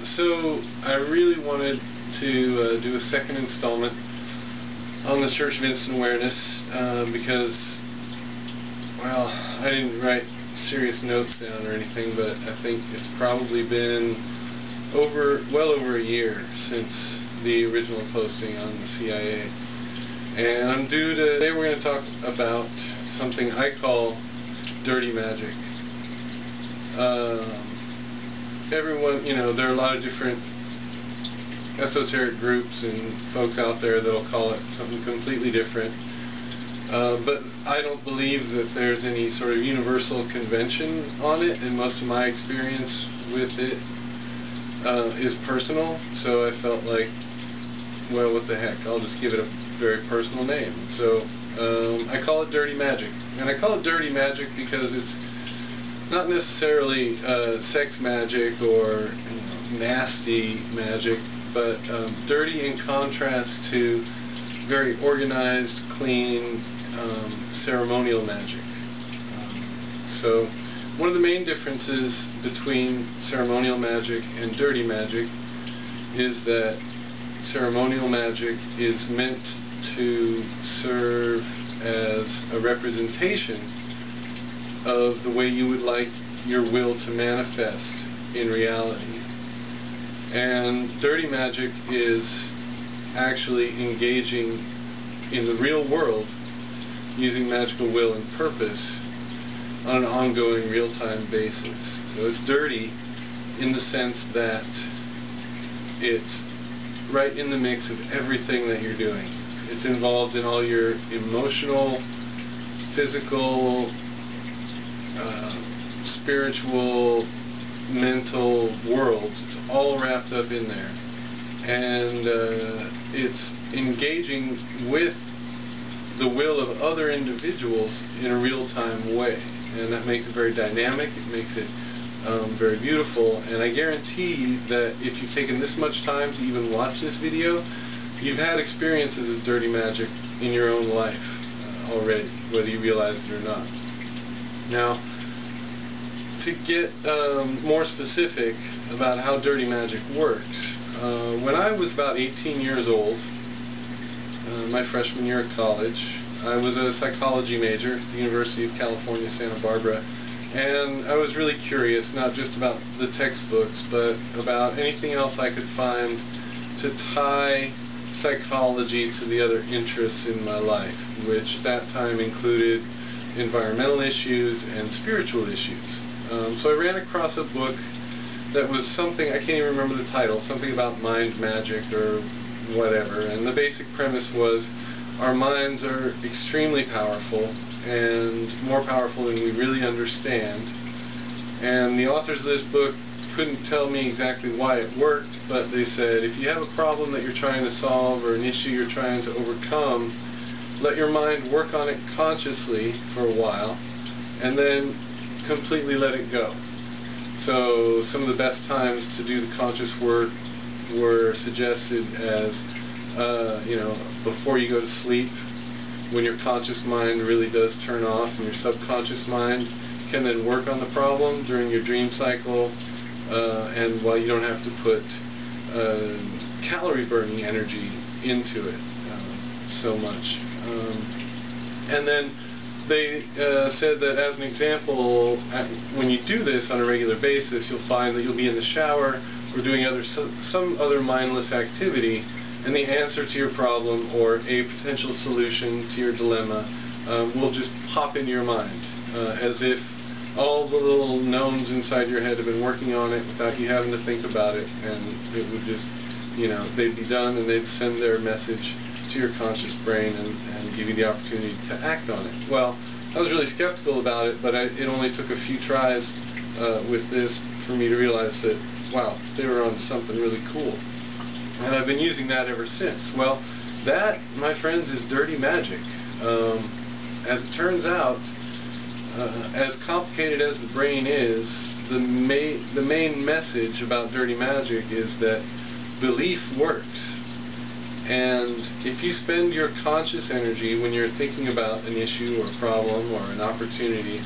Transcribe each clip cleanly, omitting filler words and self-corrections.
So I really wanted to do a second installment on the Church of Instant Awareness because, well, I didn't write serious notes down or anything, but I think it's probably been well over a year since the original posting on the CIA. And I'm due to, today we're going to talk about something I call dirty magic. Everyone, there are a lot of different esoteric groups and folks out there that'll call it something completely different. But I don't believe that there's any sort of universal convention on it, and most of my experience with it is personal, so I felt like, well, what the heck, I'll just give it a very personal name. So I call it dirty magic. And I call it dirty magic because it's not necessarily sex magic or nasty magic, but dirty in contrast to very organized, clean, ceremonial magic. So one of the main differences between ceremonial magic and dirty magic is that ceremonial magic is meant to serve as a representation of the way you would like your will to manifest in reality. And dirty magic is actually engaging in the real world using magical will and purpose on an ongoing real-time basis. So it's dirty in the sense that it's right in the mix of everything that you're doing. It's involved in all your emotional, physical, spiritual, mental worlds. It's all wrapped up in there. And it's engaging with the will of other individuals in a real-time way. And that makes it very dynamic, it makes it very beautiful, and I guarantee that if you've taken this much time to even watch this video, you've had experiences of dirty magic in your own life already, whether you realize it or not. Now, to get more specific about how dirty magic works, when I was about 18 years old, my freshman year of college, I was a psychology major at the University of California, Santa Barbara, and I was really curious, not just about the textbooks, but about anything else I could find to tie psychology to the other interests in my life, which at that time included environmental issues and spiritual issues. So I ran across a book that was something, I can't even remember the title, something about mind magic or whatever, and the basic premise was our minds are extremely powerful, and more powerful than we really understand. And the authors of this book couldn't tell me exactly why it worked, but they said, if you have a problem that you're trying to solve or an issue you're trying to overcome, let your mind work on it consciously for a while, and then completely let it go. So some of the best times to do the conscious work were suggested as before you go to sleep, when your conscious mind really does turn off, and your subconscious mind can then work on the problem during your dream cycle, and while you don't have to put calorie burning energy into it so much. And then they said that as an example, when you do this on a regular basis, you'll find that you'll be in the shower or doing some other mindless activity, and the answer to your problem or a potential solution to your dilemma will just pop into your mind, as if all the little gnomes inside your head have been working on it without you having to think about it, and it would just, they'd be done, and they'd send their message to your conscious brain and give you the opportunity to act on it. Well, I was really skeptical about it, but it only took a few tries with this for me to realize that, wow, they were on something really cool. And I've been using that ever since. Well, that, my friends, is dirty magic. As it turns out, as complicated as the brain is, the main message about dirty magic is that belief works. And if you spend your conscious energy when you're thinking about an issue or a problem or an opportunity,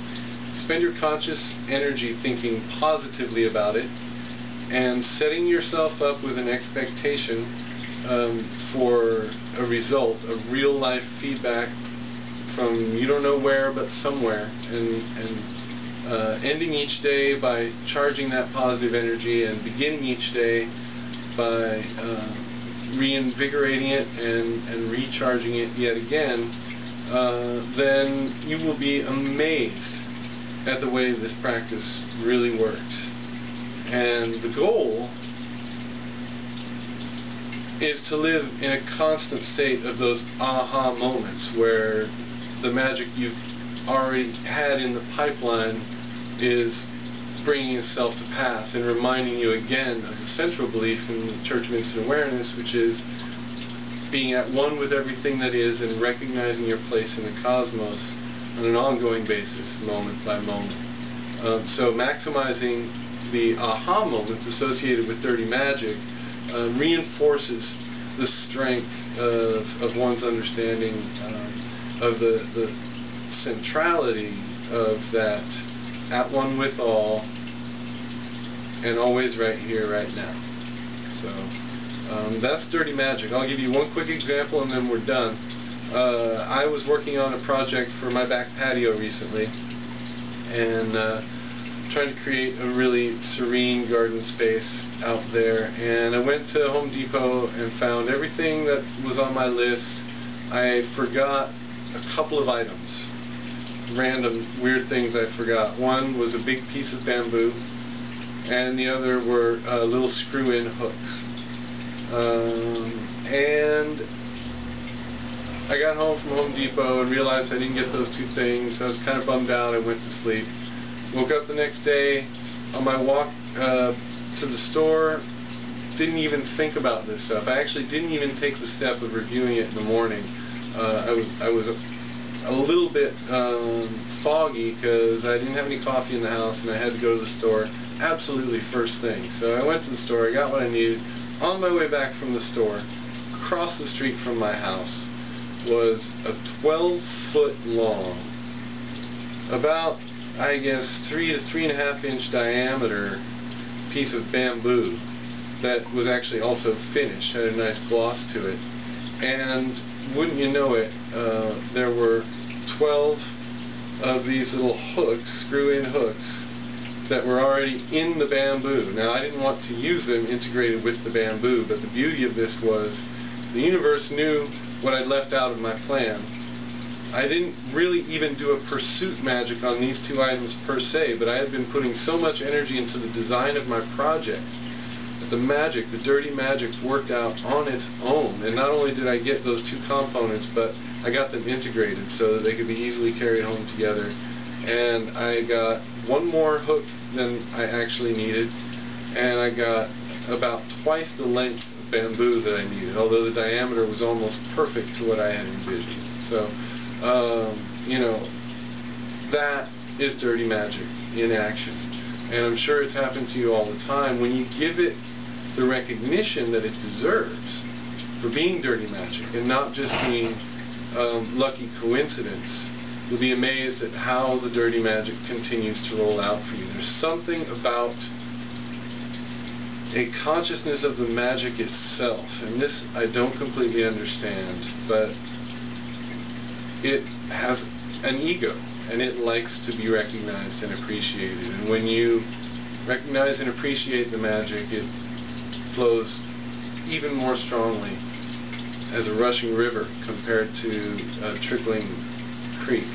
spend your conscious energy thinking positively about it, and setting yourself up with an expectation for a result, of real life feedback from you don't know where but somewhere, and ending each day by charging that positive energy and beginning each day by reinvigorating it and recharging it yet again, then you will be amazed at the way this practice really works. And the goal is to live in a constant state of those aha moments where the magic you've already had in the pipeline is bringing itself to pass and reminding you again of the central belief in the Church of Instant Awareness, which is being at one with everything that is and recognizing your place in the cosmos on an ongoing basis, moment by moment. So maximizing the aha moments associated with dirty magic reinforces the strength of one's understanding of the centrality of that at one with all and always right here, right now. So that's dirty magic. I'll give you one quick example and then we're done. I was working on a project for my back patio recently and trying to create a really serene garden space out there, and I went to Home Depot and found everything that was on my list. I forgot a couple of items, random weird things I forgot. One was a big piece of bamboo and the other were little screw-in hooks. And I got home from Home Depot and realized I didn't get those two things. I was kind of bummed out. I went to sleep. Woke up the next day on my walk to the store, didn't even think about this stuff. I actually didn't even take the step of reviewing it in the morning. I was a little bit foggy because I didn't have any coffee in the house and I had to go to the store absolutely first thing. So I went to the store, I got what I needed. On my way back from the store, across the street from my house, was a 12-foot long, about, I guess, 3 to 3.5 inch diameter piece of bamboo that was actually also finished, had a nice gloss to it. And wouldn't you know it, there were 12 of these little hooks, screw-in hooks, that were already in the bamboo. Now, I didn't want to use them integrated with the bamboo, but the beauty of this was the universe knew what I'd left out of my plan. I didn't really even do a pursuit magic on these two items per se, but I had been putting so much energy into the design of my project that the magic, the dirty magic, worked out on its own. And not only did I get those two components, but I got them integrated so that they could be easily carried home together. And I got one more hook than I actually needed, and I got about twice the length of bamboo that I needed, although the diameter was almost perfect to what I had envisioned. So, you know, that is dirty magic in action. And I'm sure it's happened to you all the time. When you give it the recognition that it deserves for being dirty magic and not just being lucky coincidence, you'll be amazed at how the dirty magic continues to roll out for you. There's something about a consciousness of the magic itself, and this I don't completely understand, but it has an ego, and it likes to be recognized and appreciated. And when you recognize and appreciate the magic, it flows even more strongly as a rushing river compared to a trickling creek.